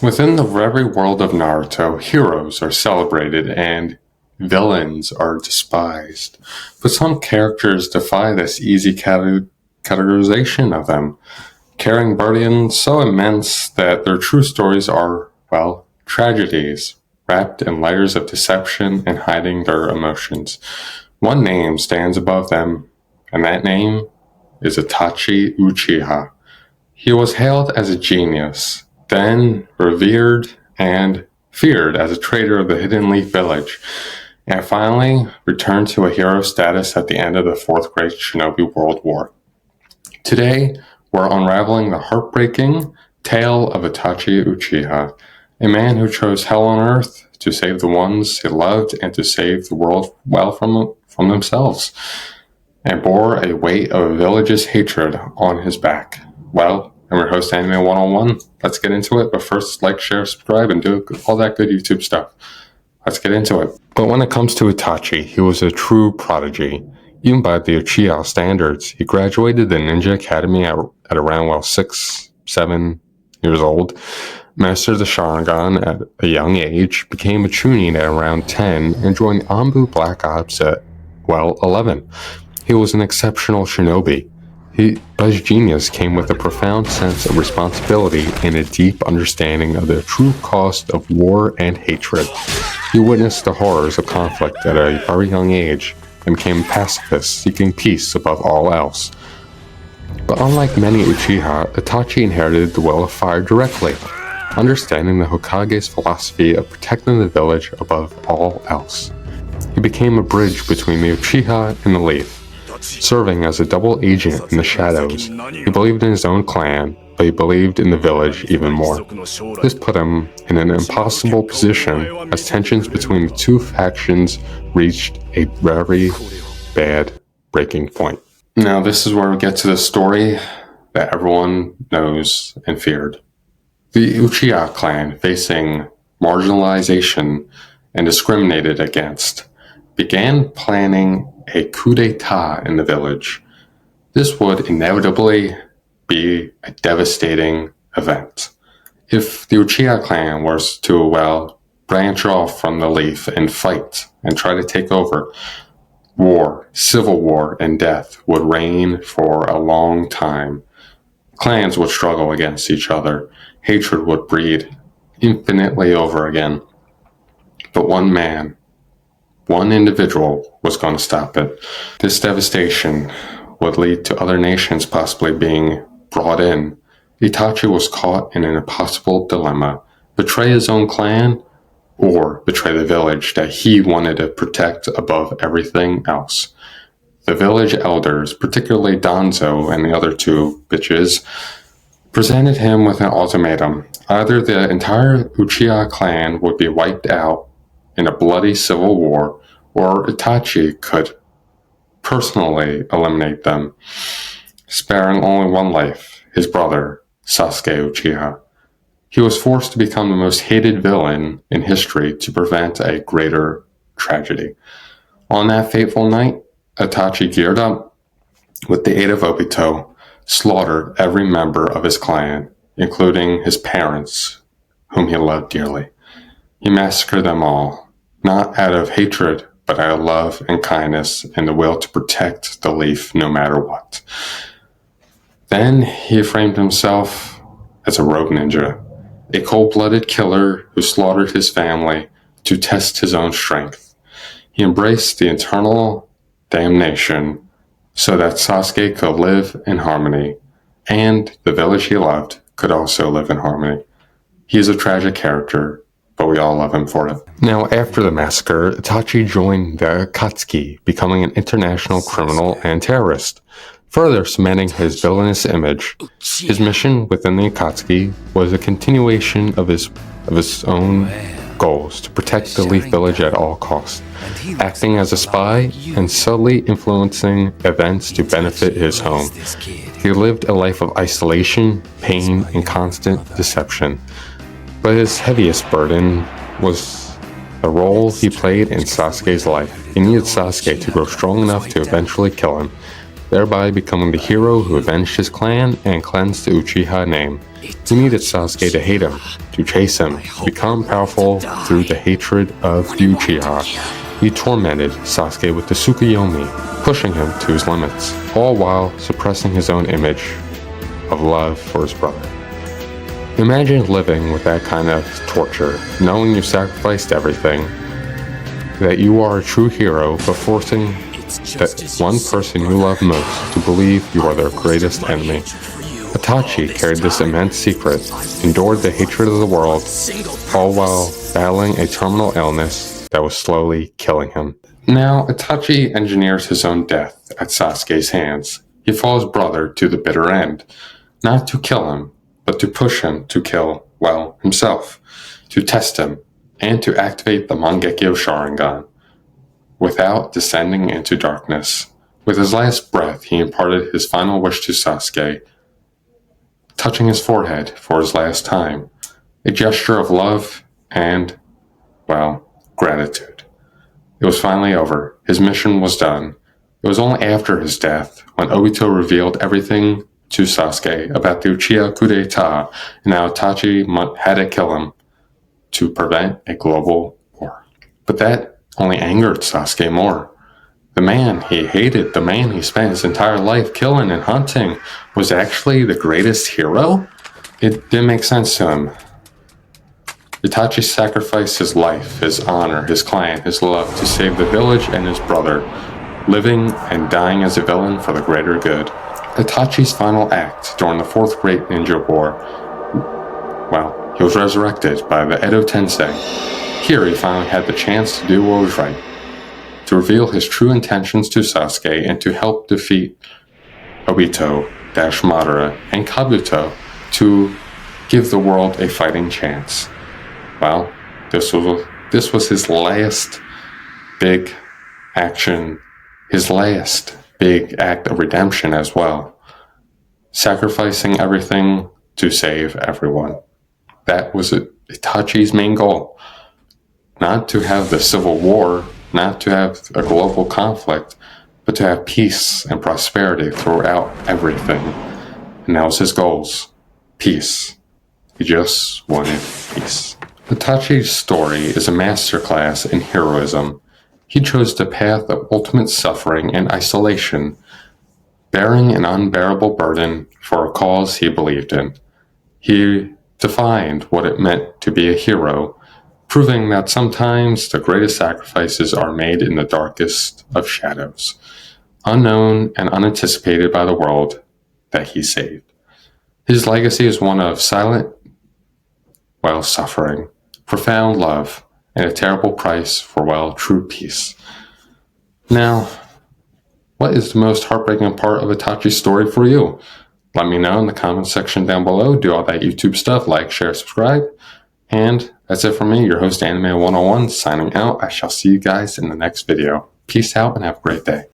Within the very world of Naruto, heroes are celebrated and villains are despised. But some characters defy this easy categorization of them, carrying burdens so immense that their true stories are, well, tragedies, wrapped in layers of deception and hiding their emotions. One name stands above them, and that name is Itachi Uchiha. He was hailed as a genius, then revered and feared as a traitor of the Hidden Leaf Village, and finally returned to a hero status at the end of the Fourth Great Shinobi World War. Today, we're unraveling the heartbreaking tale of Itachi Uchiha, a man who chose hell on earth to save the ones he loved and to save the world from themselves, and bore a weight of a village's hatred on his back. Well, I'm your host, Anime 101. Let's get into it, but first, like, share, subscribe, and do all that good YouTube stuff. Let's get into it. But when it comes to Itachi, he was a true prodigy. Even by the Uchiha standards, he graduated the Ninja Academy at around, 6, 7 years old, mastered the Sharingan at a young age, became a Chunin at around 10, and joined Anbu Black Ops at, 11. He was an exceptional shinobi. But his genius came with a profound sense of responsibility and a deep understanding of the true cost of war and hatred. He witnessed the horrors of conflict at a very young age and became a pacifist, seeking peace above all else. But unlike many Uchiha, Itachi inherited the Well of Fire directly, understanding the Hokage's philosophy of protecting the village above all else. He became a bridge between the Uchiha and the Leaf, serving as a double agent in the shadows. He believed in his own clan, but he believed in the village even more. This put him in an impossible position as tensions between the two factions reached a very bad breaking point. Now this is where we get to the story that everyone knows and feared. The Uchiha clan, facing marginalization and discriminated against, began planning a coup d'etat in the village. This would inevitably be a devastating event. If the Uchiha clan was to, branch off from the Leaf and fight and try to take over, war, civil war, and death would reign for a long time. Clans would struggle against each other. Hatred would breed infinitely over again. But one individual was going to stop it. This devastation would lead to other nations possibly being brought in. Itachi was caught in an impossible dilemma: betray his own clan or betray the village that he wanted to protect above everything else. The village elders, particularly Danzo and the other two bitches, presented him with an ultimatum. Either the entire Uchiha clan would be wiped out in a bloody civil war, or Itachi could personally eliminate them, sparing only one life, his brother, Sasuke Uchiha. He was forced to become the most hated villain in history to prevent a greater tragedy. On that fateful night, Itachi geared up, with the aid of Obito, slaughtered every member of his clan, including his parents, whom he loved dearly. He massacred them all, not out of hatred, but out of love and kindness and the will to protect the Leaf no matter what. Then he framed himself as a rogue ninja, a cold-blooded killer who slaughtered his family to test his own strength. He embraced the eternal damnation so that Sasuke could live in harmony, and the village he loved could also live in harmony. He is a tragic character, but we all love him for it. Now, after the massacre, Itachi joined the Akatsuki, becoming an international criminal and terrorist, further cementing his villainous image. His mission within the Akatsuki was a continuation of his own goals to protect the Leaf Village at all costs, acting as a spy and subtly influencing events to benefit his home. He lived a life of isolation, pain, and constant deception. But his heaviest burden was the role he played in Sasuke's life. He needed Sasuke to grow strong enough to eventually kill him, thereby becoming the hero who avenged his clan and cleansed the Uchiha name. He needed Sasuke to hate him, to chase him, to become powerful through the hatred of the Uchiha. He tormented Sasuke with the Tsukuyomi, pushing him to his limits, all while suppressing his own image of love for his brother. Imagine living with that kind of torture, knowing you sacrificed everything, that you are a true hero, but forcing that one person you love most to believe you are their greatest enemy. Itachi carried this immense secret, endured the hatred of the world, all while battling a terminal illness that was slowly killing him. Now, Itachi engineers his own death at Sasuke's hands. He follows brother to the bitter end, not to kill him, but to push him to kill, well, himself, to test him, and to activate the Mangekyo Sharingan. Without descending into darkness, with his last breath, he imparted his final wish to Sasuke, touching his forehead for his last time, a gesture of love and, well, gratitude. It was finally over. His mission was done. It was only after his death, when Obito revealed everything to Sasuke about the Uchiha coup d'etat and how Itachi had to kill him to prevent a global war. But that only angered Sasuke more. The man he hated, the man he spent his entire life killing and hunting, was actually the greatest hero? It didn't make sense to him. Itachi sacrificed his life, his honor, his clan, his love to save the village and his brother, living and dying as a villain for the greater good. Itachi's final act during the Fourth Great Ninja War, well, he was resurrected by the Edo Tensei. Here he finally had the chance to do what was right, to reveal his true intentions to Sasuke and to help defeat Obito, Madara, and Kabuto to give the world a fighting chance. Well, this was his last big action, his last big act of redemption as well, sacrificing everything to save everyone. That was Itachi's main goal, not to have the civil war, not to have a global conflict, but to have peace and prosperity throughout everything. And that was his goals, peace. He just wanted peace. Itachi's story is a masterclass in heroism. He chose the path of ultimate suffering and isolation, bearing an unbearable burden for a cause he believed in. He defined what it meant to be a hero, proving that sometimes the greatest sacrifices are made in the darkest of shadows, unknown and unanticipated by the world that he saved. His legacy is one of silent, well, suffering, profound love, and a terrible price for, well, true peace. Now, what is the most heartbreaking part of Itachi's story for you? Let me know in the comment section down below. Do all that YouTube stuff, like, share, subscribe. And that's it from me, your host Anime 101, signing out. I shall see you guys in the next video. Peace out and have a great day.